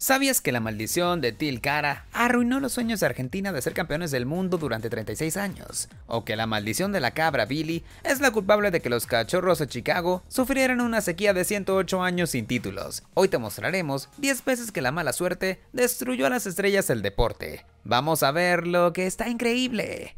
¿Sabías que la maldición de Tilcara arruinó los sueños de Argentina de ser campeones del mundo durante 36 años? ¿O que la maldición de la cabra Billy es la culpable de que los Cachorros de Chicago sufrieran una sequía de 108 años sin títulos? Hoy te mostraremos 10 veces que la mala suerte destruyó a las estrellas del deporte. Vamos a ver lo que está increíble.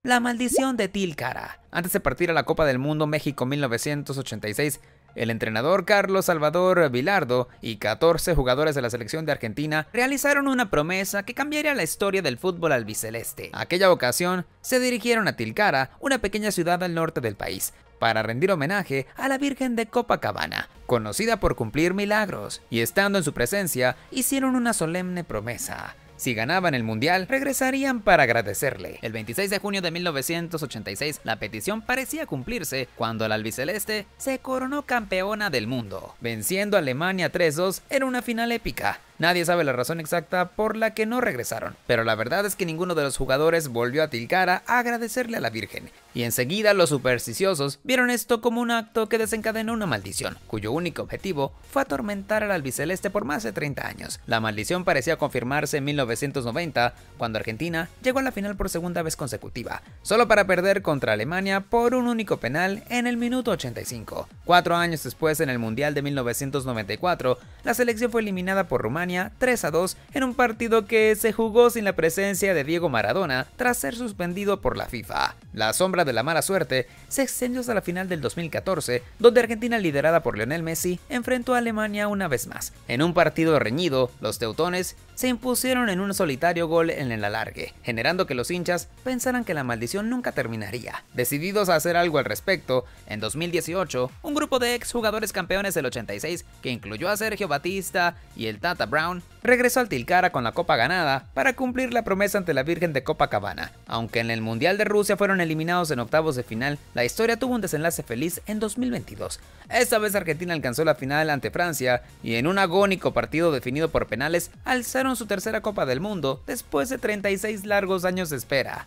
La maldición de Tilcara. Antes de partir a la Copa del Mundo México 1986, el entrenador Carlos Salvador Vilardo y 14 jugadores de la selección de Argentina realizaron una promesa que cambiaría la historia del fútbol albiceleste. Aquella ocasión se dirigieron a Tilcara, una pequeña ciudad al norte del país, para rendir homenaje a la Virgen de Copacabana, conocida por cumplir milagros, y estando en su presencia, hicieron una solemne promesa. Si ganaban el mundial, regresarían para agradecerle. El 26 de junio de 1986, la petición parecía cumplirse cuando la albiceleste se coronó campeona del mundo, venciendo a Alemania 3-2 en una final épica. Nadie sabe la razón exacta por la que no regresaron, pero la verdad es que ninguno de los jugadores volvió a Tilcara a agradecerle a la Virgen, y enseguida los supersticiosos vieron esto como un acto que desencadenó una maldición, cuyo único objetivo fue atormentar al albiceleste por más de 30 años. La maldición parecía confirmarse en 1990, cuando Argentina llegó a la final por segunda vez consecutiva, solo para perder contra Alemania por un único penal en el minuto 85. 4 años después, en el Mundial de 1994, la selección fue eliminada por Rumania 3-2 en un partido que se jugó sin la presencia de Diego Maradona tras ser suspendido por la FIFA. La sombra de la mala suerte se extendió hasta la final del 2014, donde Argentina, liderada por Lionel Messi, enfrentó a Alemania una vez más. En un partido reñido, los teutones se impusieron en un solitario gol en el alargue, generando que los hinchas pensaran que la maldición nunca terminaría. Decididos a hacer algo al respecto, en 2018, un grupo de exjugadores campeones del 86, que incluyó a Sergio Batista y el Tata Brown, regresó al Tilcara con la copa ganada para cumplir la promesa ante la Virgen de Copacabana. Aunque en el Mundial de Rusia fueron eliminados en octavos de final, la historia tuvo un desenlace feliz en 2022. Esta vez Argentina alcanzó la final ante Francia y en un agónico partido definido por penales alzaron su tercera Copa del Mundo después de 36 largos años de espera.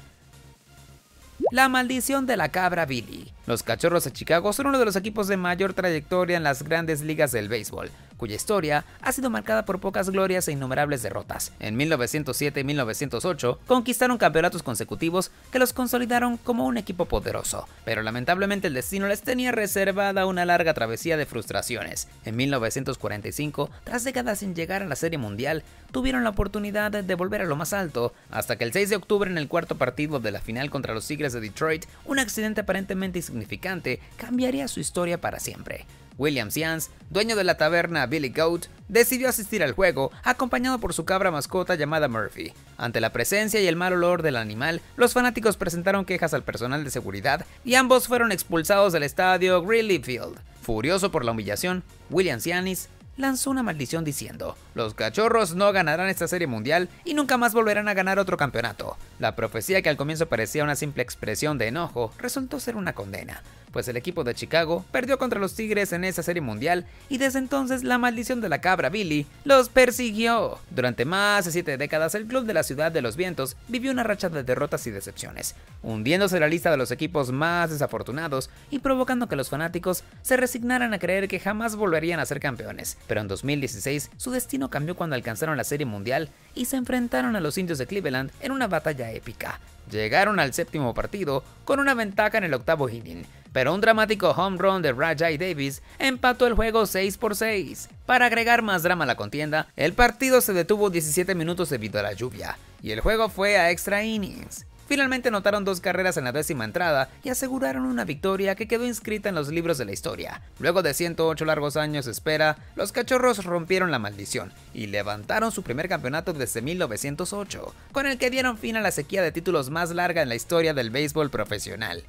La maldición de la cabra Billy. Los Cachorros de Chicago son uno de los equipos de mayor trayectoria en las grandes ligas del béisbol, cuya historia ha sido marcada por pocas glorias e innumerables derrotas. En 1907 y 1908 conquistaron campeonatos consecutivos que los consolidaron como un equipo poderoso, pero lamentablemente el destino les tenía reservada una larga travesía de frustraciones. En 1945, tras décadas sin llegar a la Serie Mundial, tuvieron la oportunidad de volver a lo más alto, hasta que el 6 de octubre, en el cuarto partido de la final contra los Tigres de Detroit, un accidente aparentemente insignificante cambiaría su historia para siempre. William Sians, dueño de la taberna Billy Goat, decidió asistir al juego acompañado por su cabra mascota llamada Murphy. Ante la presencia y el mal olor del animal, los fanáticos presentaron quejas al personal de seguridad y ambos fueron expulsados del estadio Greeley Field. Furioso por la humillación, William Sianis lanzó una maldición diciendo: "Los Cachorros no ganarán esta serie mundial y nunca más volverán a ganar otro campeonato". La profecía, que al comienzo parecía una simple expresión de enojo, resultó ser una condena, pues el equipo de Chicago perdió contra los Tigres en esa serie mundial y desde entonces la maldición de la cabra Billy los persiguió. Durante más de 7 décadas, el club de la Ciudad de los Vientos vivió una racha de derrotas y decepciones, hundiéndose en la lista de los equipos más desafortunados y provocando que los fanáticos se resignaran a creer que jamás volverían a ser campeones. Pero en 2016 su destino cambió cuando alcanzaron la Serie Mundial y se enfrentaron a los Indios de Cleveland en una batalla épica. Llegaron al séptimo partido con una ventaja en el octavo inning, pero un dramático home run de Rajai Davis empató el juego 6-6. Para agregar más drama a la contienda, el partido se detuvo 17 minutos debido a la lluvia, y el juego fue a extra innings. Finalmente anotaron 2 carreras en la 10ª entrada y aseguraron una victoria que quedó inscrita en los libros de la historia. Luego de 108 largos años de espera, los Cachorros rompieron la maldición y levantaron su primer campeonato desde 1908, con el que dieron fin a la sequía de títulos más larga en la historia del béisbol profesional.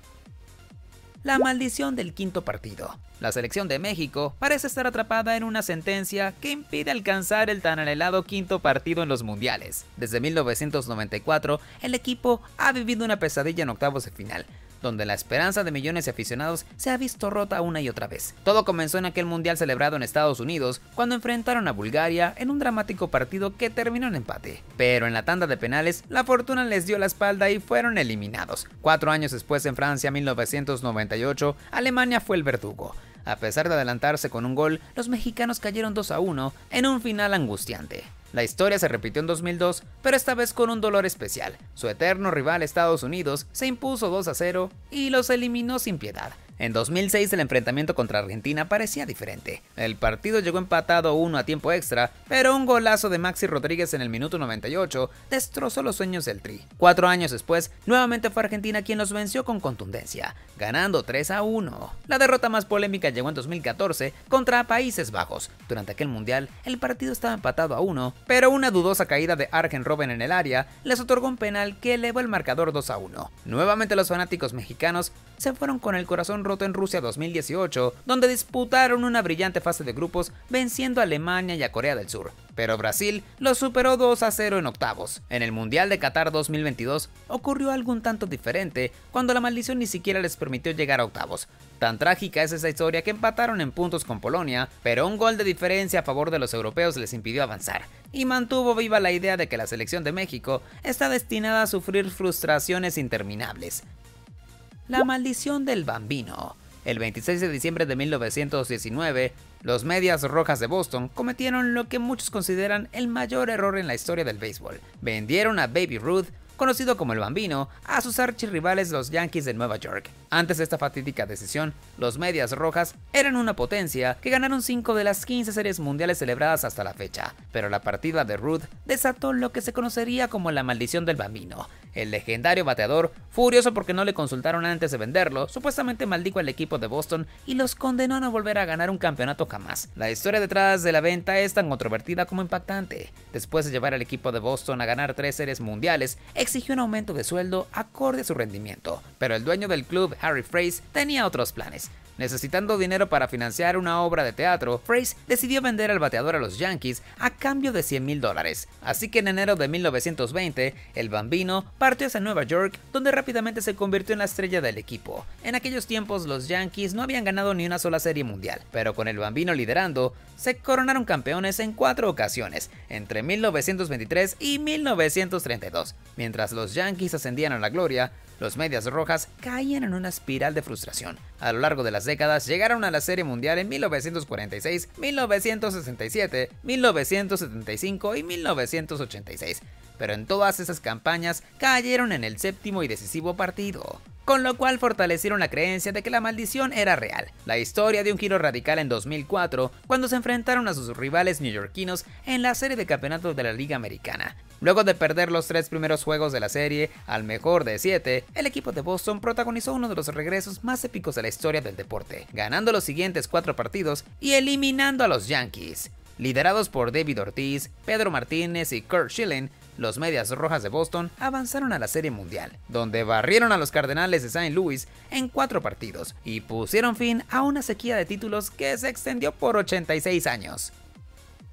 La maldición del quinto partido. La selección de México parece estar atrapada en una sentencia que impide alcanzar el tan anhelado quinto partido en los mundiales. Desde 1994, el equipo ha vivido una pesadilla en octavos de final, donde la esperanza de millones de aficionados se ha visto rota una y otra vez. Todo comenzó en aquel mundial celebrado en Estados Unidos, cuando enfrentaron a Bulgaria en un dramático partido que terminó en empate. Pero en la tanda de penales, la fortuna les dio la espalda y fueron eliminados. 4 años después, en Francia 1998, Alemania fue el verdugo. A pesar de adelantarse con un gol, los mexicanos cayeron 2-1 en un final angustiante. La historia se repitió en 2002, pero esta vez con un dolor especial. Su eterno rival Estados Unidos se impuso 2-0 y los eliminó sin piedad. En 2006 el enfrentamiento contra Argentina parecía diferente. El partido llegó empatado 1 a tiempo extra, pero un golazo de Maxi Rodríguez en el minuto 98 destrozó los sueños del Tri. 4 años después, nuevamente fue Argentina quien los venció con contundencia, ganando 3-1. La derrota más polémica llegó en 2014 contra Países Bajos. Durante aquel mundial, el partido estaba empatado a 1, pero una dudosa caída de Arjen Robben en el área les otorgó un penal que elevó el marcador 2-1. Nuevamente los fanáticos mexicanos se fueron con el corazón roto en Rusia 2018, donde disputaron una brillante fase de grupos venciendo a Alemania y a Corea del Sur. Pero Brasil los superó 2-0 en octavos. En el Mundial de Qatar 2022 ocurrió algo un tanto diferente cuando la maldición ni siquiera les permitió llegar a octavos. Tan trágica es esa historia que empataron en puntos con Polonia, pero un gol de diferencia a favor de los europeos les impidió avanzar y mantuvo viva la idea de que la selección de México está destinada a sufrir frustraciones interminables. La maldición del Bambino. El 26 de diciembre de 1919, los Medias Rojas de Boston cometieron lo que muchos consideran el mayor error en la historia del béisbol. Vendieron a Baby Ruth, conocido como el Bambino, a sus archirrivales los Yankees de Nueva York. Antes de esta fatídica decisión, los Medias Rojas eran una potencia que ganaron 5 de las 15 series mundiales celebradas hasta la fecha, pero la partida de Ruth desató lo que se conocería como la maldición del Bambino. El legendario bateador, furioso porque no le consultaron antes de venderlo, supuestamente maldijo al equipo de Boston y los condenó a no volver a ganar un campeonato jamás. La historia detrás de la venta es tan controvertida como impactante. Después de llevar al equipo de Boston a ganar 3 series mundiales, exigió un aumento de sueldo acorde a su rendimiento, pero el dueño del club, Harry Freese, tenía otros planes. Necesitando dinero para financiar una obra de teatro, Freese decidió vender al bateador a los Yankees a cambio de $100,000. Así que en enero de 1920, el Bambino partió hacia Nueva York, donde rápidamente se convirtió en la estrella del equipo. En aquellos tiempos los Yankees no habían ganado ni una sola serie mundial, pero con el Bambino liderando, se coronaron campeones en 4 ocasiones, entre 1923 y 1932. Mientras los Yankees ascendían a la gloria, los Medias Rojas caían en una espiral de frustración. A lo largo de las décadas llegaron a la Serie Mundial en 1946, 1967, 1975 y 1986, pero en todas esas campañas cayeron en el séptimo y decisivo partido, con lo cual fortalecieron la creencia de que la maldición era real. La historia dio un giro radical en 2004, cuando se enfrentaron a sus rivales neoyorquinos en la serie de campeonatos de la Liga Americana. Luego de perder los 3 primeros juegos de la serie al mejor de 7, el equipo de Boston protagonizó uno de los regresos más épicos de la historia del deporte, ganando los siguientes 4 partidos y eliminando a los Yankees. Liderados por David Ortiz, Pedro Martínez y Curt Schilling, los Medias Rojas de Boston avanzaron a la Serie Mundial, donde barrieron a los Cardenales de St. Louis en 4 partidos y pusieron fin a una sequía de títulos que se extendió por 86 años.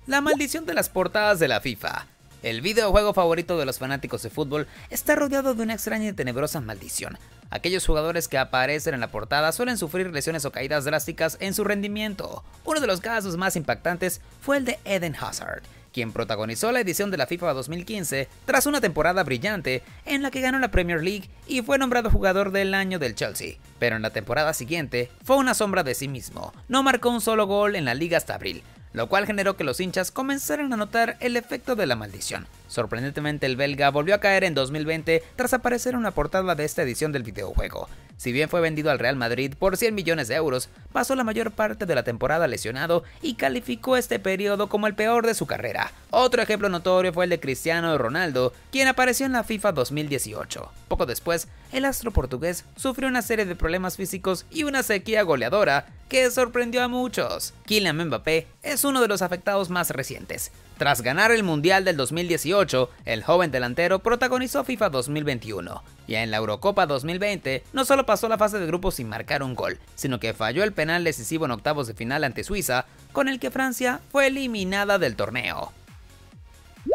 La maldición de las portadas de la FIFA. El videojuego favorito de los fanáticos de fútbol está rodeado de una extraña y tenebrosa maldición. Aquellos jugadores que aparecen en la portada suelen sufrir lesiones o caídas drásticas en su rendimiento. Uno de los casos más impactantes fue el de Eden Hazard, quien protagonizó la edición de la FIFA 2015 tras una temporada brillante en la que ganó la Premier League y fue nombrado jugador del año del Chelsea. Pero en la temporada siguiente fue una sombra de sí mismo, no marcó un solo gol en la liga hasta abril, lo cual generó que los hinchas comenzaran a notar el efecto de la maldición. Sorprendentemente, el belga volvió a caer en 2020 tras aparecer en una portada de esta edición del videojuego. Si bien fue vendido al Real Madrid por 100 millones de euros, pasó la mayor parte de la temporada lesionado y calificó este periodo como el peor de su carrera. Otro ejemplo notorio fue el de Cristiano Ronaldo, quien apareció en la FIFA 2018. Poco después, el astro portugués sufrió una serie de problemas físicos y una sequía goleadora que sorprendió a muchos. Kylian Mbappé es uno de los afectados más recientes. Tras ganar el Mundial del 2018, el joven delantero protagonizó FIFA 2021, y en la Eurocopa 2020 no solo pasó la fase de grupos sin marcar un gol, sino que falló el penal decisivo en octavos de final ante Suiza, con el que Francia fue eliminada del torneo.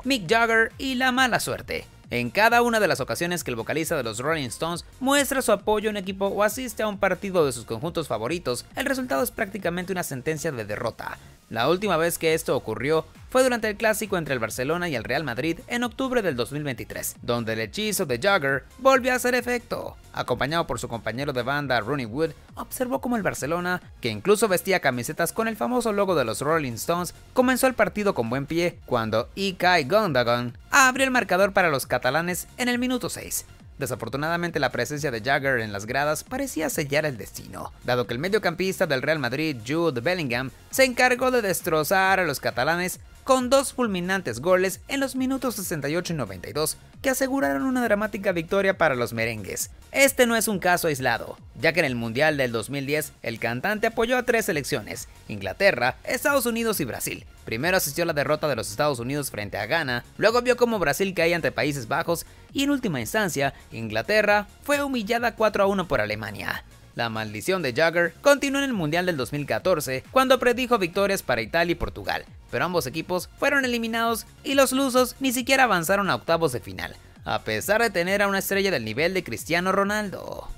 Mick Jagger y la mala suerte. En cada una de las ocasiones que el vocalista de los Rolling Stones muestra su apoyo a un equipo o asiste a un partido de sus conjuntos favoritos, el resultado es prácticamente una sentencia de derrota. La última vez que esto ocurrió fue durante el clásico entre el Barcelona y el Real Madrid en octubre del 2023, donde el hechizo de Jagger volvió a hacer efecto. Acompañado por su compañero de banda Ronnie Wood, observó como el Barcelona, que incluso vestía camisetas con el famoso logo de los Rolling Stones, comenzó el partido con buen pie cuando Ilkay Gundogan abrió el marcador para los catalanes en el minuto 6. Desafortunadamente, la presencia de Jagger en las gradas parecía sellar el destino, dado que el mediocampista del Real Madrid, Jude Bellingham, se encargó de destrozar a los catalanes con dos fulminantes goles en los minutos 68 y 92, que aseguraron una dramática victoria para los merengues. Este no es un caso aislado, ya que en el Mundial del 2010 el cantante apoyó a 3 selecciones: Inglaterra, Estados Unidos y Brasil. Primero asistió a la derrota de los Estados Unidos frente a Ghana, luego vio cómo Brasil caía ante Países Bajos y en última instancia, Inglaterra fue humillada 4-1 por Alemania. La maldición de Jagger continuó en el Mundial del 2014, cuando predijo victorias para Italia y Portugal, pero ambos equipos fueron eliminados y los lusos ni siquiera avanzaron a octavos de final, a pesar de tener a una estrella del nivel de Cristiano Ronaldo.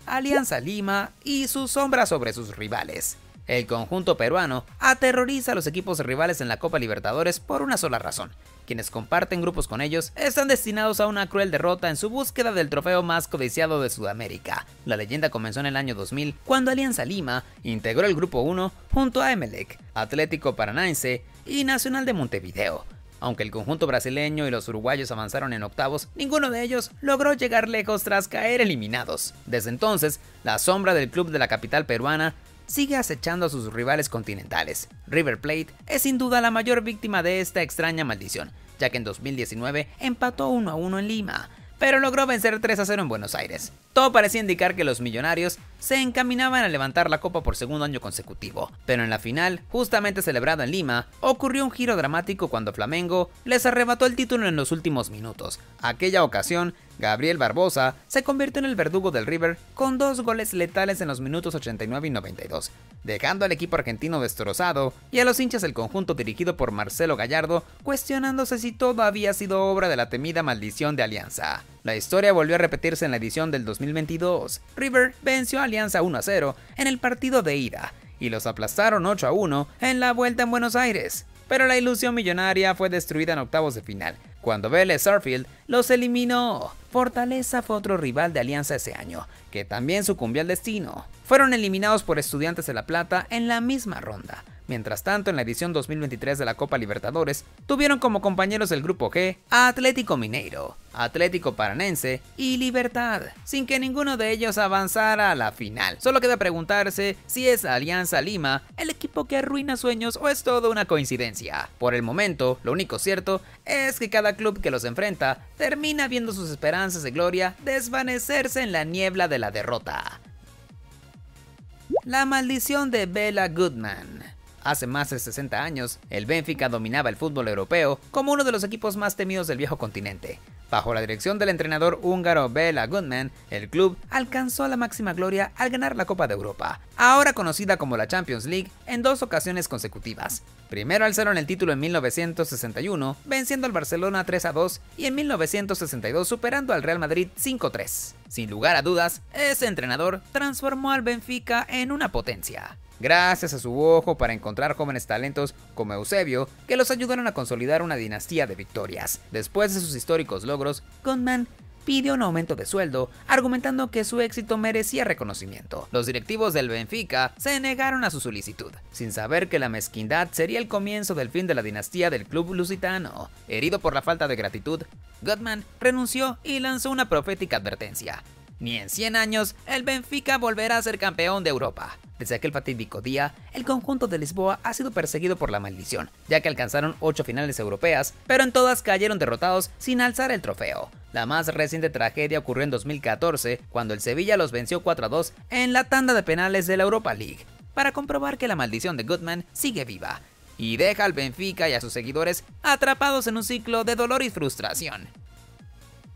Alianza Lima y su sombra sobre sus rivales. El conjunto peruano aterroriza a los equipos rivales en la Copa Libertadores por una sola razón: quienes comparten grupos con ellos están destinados a una cruel derrota en su búsqueda del trofeo más codiciado de Sudamérica. La leyenda comenzó en el año 2000, cuando Alianza Lima integró el grupo 1 junto a Emelec, Atlético Paranaense y Nacional de Montevideo. Aunque el conjunto brasileño y los uruguayos avanzaron en octavos, ninguno de ellos logró llegar lejos tras caer eliminados. Desde entonces, la sombra del club de la capital peruana sigue acechando a sus rivales continentales. River Plate es sin duda la mayor víctima de esta extraña maldición, ya que en 2019 empató 1-1 en Lima, pero logró vencer 3-0 en Buenos Aires. Todo parecía indicar que los millonarios se encaminaban a levantar la copa por segundo año consecutivo, pero en la final, justamente celebrada en Lima, ocurrió un giro dramático cuando Flamengo les arrebató el título en los últimos minutos. Aquella ocasión, Gabriel Barbosa se convirtió en el verdugo del River con 2 goles letales en los minutos 89 y 92, dejando al equipo argentino destrozado y a los hinchas del conjunto dirigido por Marcelo Gallardo cuestionándose si todo había sido obra de la temida maldición de Alianza. La historia volvió a repetirse en la edición del 2022. River venció a Alianza 1-0 en el partido de ida y los aplastaron 8-1 en la vuelta en Buenos Aires. Pero la ilusión millonaria fue destruida en octavos de final, cuando Vélez Sarsfield los eliminó. Fortaleza fue otro rival de Alianza ese año, que también sucumbió al destino. Fueron eliminados por Estudiantes de La Plata en la misma ronda. Mientras tanto, en la edición 2023 de la Copa Libertadores, tuvieron como compañeros del Grupo G a Atlético Mineiro, Atlético Paranense y Libertad, sin que ninguno de ellos avanzara a la final. Solo queda preguntarse si es Alianza Lima el equipo que arruina sueños o es todo una coincidencia. Por el momento, lo único cierto es que cada club que los enfrenta termina viendo sus esperanzas de gloria desvanecerse en la niebla de la derrota. La maldición de Bela Goodman. Hace más de 60 años, el Benfica dominaba el fútbol europeo como uno de los equipos más temidos del viejo continente. Bajo la dirección del entrenador húngaro Bela Goodman, el club alcanzó la máxima gloria al ganar la Copa de Europa, ahora conocida como la Champions League, en 2 ocasiones consecutivas. Primero alzaron el título en 1961, venciendo al Barcelona 3-2, y en 1962 superando al Real Madrid 5-3. Sin lugar a dudas, ese entrenador transformó al Benfica en una potencia, gracias a su ojo para encontrar jóvenes talentos como Eusebio, que los ayudaron a consolidar una dinastía de victorias. Después de sus históricos logros, Goodman pidió un aumento de sueldo, argumentando que su éxito merecía reconocimiento. Los directivos del Benfica se negaron a su solicitud, sin saber que la mezquindad sería el comienzo del fin de la dinastía del club lusitano. Herido por la falta de gratitud, Goodman renunció y lanzó una profética advertencia: ni en 100 años el Benfica volverá a ser campeón de Europa. Desde aquel fatídico día, el conjunto de Lisboa ha sido perseguido por la maldición, ya que alcanzaron 8 finales europeas, pero en todas cayeron derrotados sin alzar el trofeo. La más reciente tragedia ocurrió en 2014, cuando el Sevilla los venció 4-2 en la tanda de penales de la Europa League, para comprobar que la maldición de Goodman sigue viva, y deja al Benfica y a sus seguidores atrapados en un ciclo de dolor y frustración.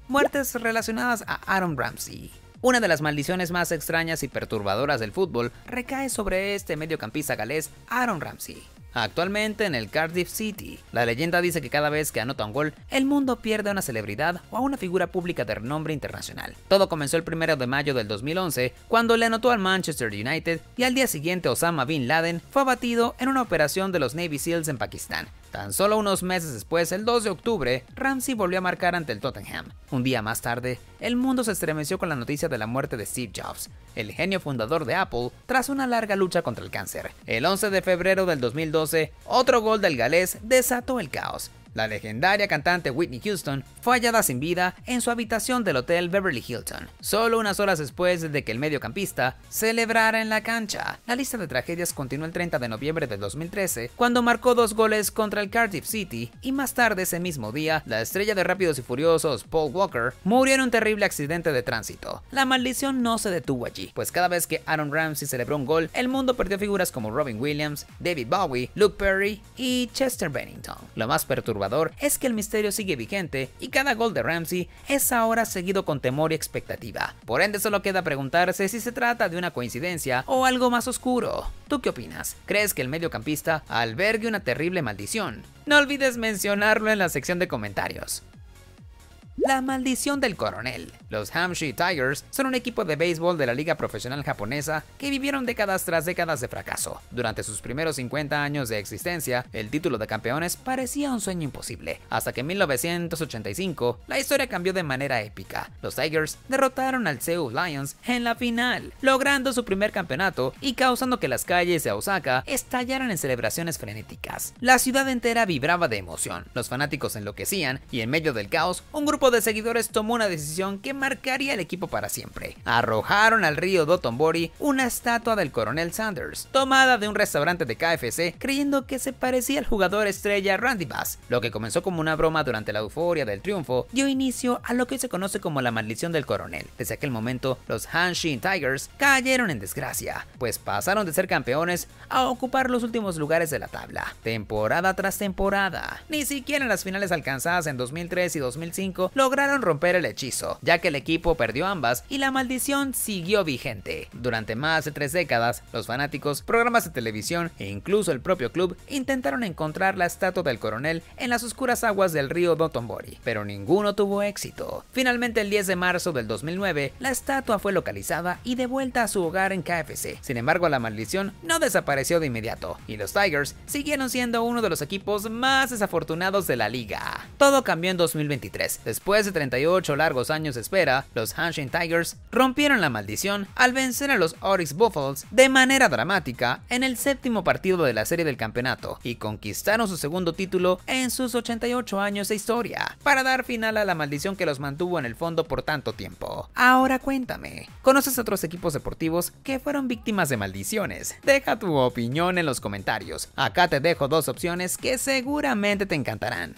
Muertes relacionadas a Aaron Ramsey. Una de las maldiciones más extrañas y perturbadoras del fútbol recae sobre este mediocampista galés, Aaron Ramsey. actualmente en el Cardiff City. La leyenda dice que cada vez que anota un gol, el mundo pierde a una celebridad o a una figura pública de renombre internacional. Todo comenzó el 1 de mayo del 2011, cuando le anotó al Manchester United, y al día siguiente Osama Bin Laden fue abatido en una operación de los Navy SEALs en Pakistán. Tan solo unos meses después, el 2 de octubre, Ramsey volvió a marcar ante el Tottenham. Un día más tarde, el mundo se estremeció con la noticia de la muerte de Steve Jobs, el genio fundador de Apple, tras una larga lucha contra el cáncer. El 11 de febrero del 2012, otro gol del galés desató el caos. La legendaria cantante Whitney Houston fue hallada sin vida en su habitación del hotel Beverly Hilton, solo unas horas después de que el mediocampista celebrara en la cancha. La lista de tragedias continuó el 30 de noviembre del 2013, cuando marcó 2 goles contra el Cardiff City, y más tarde ese mismo día, la estrella de Rápidos y Furiosos, Paul Walker, murió en un terrible accidente de tránsito. La maldición no se detuvo allí, pues cada vez que Aaron Ramsey celebró un gol, el mundo perdió figuras como Robin Williams, David Bowie, Luke Perry y Chester Bennington. Lo más perturbador es que el misterio sigue vigente y cada gol de Ramsey es ahora seguido con temor y expectativa. Por ende, solo queda preguntarse si se trata de una coincidencia o algo más oscuro. ¿Tú qué opinas? ¿Crees que el mediocampista albergue una terrible maldición? No olvides mencionarlo en la sección de comentarios. La maldición del coronel. Los Hampshire Tigers son un equipo de béisbol de la liga profesional japonesa que vivieron décadas tras décadas de fracaso. Durante sus primeros 50 años de existencia, el título de campeones parecía un sueño imposible, hasta que en 1985 la historia cambió de manera épica. Los Tigers derrotaron al Seoul Lions en la final, logrando su primer campeonato y causando que las calles de Osaka estallaran en celebraciones frenéticas. La ciudad entera vibraba de emoción, los fanáticos enloquecían y en medio del caos, un grupo de seguidores tomó una decisión que marcaría el equipo para siempre. Arrojaron al río Dotonbori una estatua del coronel Sanders, tomada de un restaurante de KFC, creyendo que se parecía al jugador estrella Randy Bass. Lo que comenzó como una broma durante la euforia del triunfo dio inicio a lo que se conoce como la maldición del coronel. Desde aquel momento, los Hanshin Tigers cayeron en desgracia, pues pasaron de ser campeones a ocupar los últimos lugares de la tabla, temporada tras temporada. Ni siquiera en las finales alcanzadas en 2003 y 2005 lograron romper el hechizo, ya que el equipo perdió ambas y la maldición siguió vigente. Durante más de 3 décadas, los fanáticos, programas de televisión e incluso el propio club intentaron encontrar la estatua del coronel en las oscuras aguas del río Dotonbori, pero ninguno tuvo éxito. Finalmente, el 10 de marzo del 2009, la estatua fue localizada y devuelta a su hogar en KFC. Sin embargo, la maldición no desapareció de inmediato, y los Tigers siguieron siendo uno de los equipos más desafortunados de la liga. Todo cambió en 2023. Después de 38 largos años de espera, los Hanshin Tigers rompieron la maldición al vencer a los Oryx Buffaloes de manera dramática en el 7º partido de la serie del campeonato y conquistaron su segundo título en sus 88 años de historia, para dar final a la maldición que los mantuvo en el fondo por tanto tiempo. Ahora cuéntame, ¿conoces otros equipos deportivos que fueron víctimas de maldiciones? Deja tu opinión en los comentarios. Acá te dejo 2 opciones que seguramente te encantarán.